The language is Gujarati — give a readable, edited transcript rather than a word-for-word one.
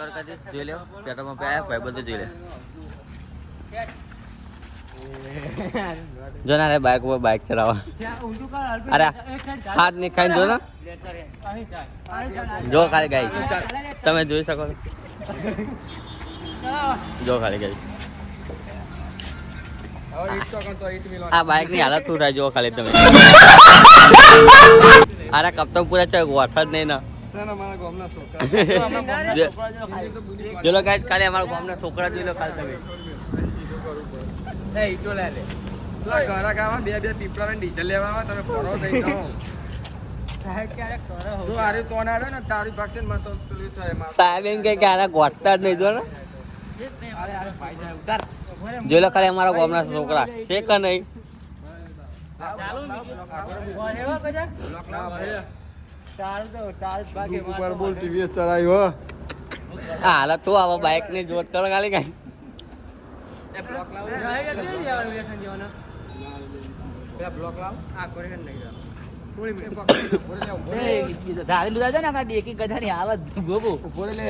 જોઈ લો પેટ્રોલ પંપ આયા ભાઈ બધું જોઈ લે જો ના રે બાઇક ઉપર બાઇક ચલાવવા અરે હાથ ની ખાઈ જો ના જો ખાલી ગાઈ તમે જોઈ શકો જો ખાલી ગાઈ આ બાઇક ની હાલત શું થાય જો ખાલી તમે અરે કપ્તમપુરા છે વોટ જ નહીં ના જો લો ગાઈસ ખાલી અમારા ગામના છોકરા જોઈ લો ખાલી તમે એ ઈટો લે લે તું ઘરા ગામમાં બે પીપળા ને ડીઝલ લેવા તમે ફરો થઈ જાઓ સાહેબ ક્યારે કરો તું આરે તો ના આવે ને તારી પાસે માં તો પેલું છે માં સાહેબ એમ કે આરા ગોઠતા જ નહીં જો ને અરે અરે ભાઈ જાય ઉતાર જોઈ લો ખાલી અમારા ગામના છોકરા છે કે નહીં ચાલો ઓરેવા કજા બ્લોક ના ભાઈ ચાલ તો ચાલ ભાગે ઉપર બોલ ટીવી ચલાવ્યો આ હાલત તું આવા બાઇક ની જોત કરો ખાલી કઈ એ બ્લોક લાવ નહીં કે કેમ જવાનું વેઠન જવાનું બે બ્લોક લાવ આ કોરે નહીં જવાનું થોડી મિનિટ બોલે લે એ ધારી લીધા છે ને આ ડેકી ગધાની હાલત ગોગો બોલે લે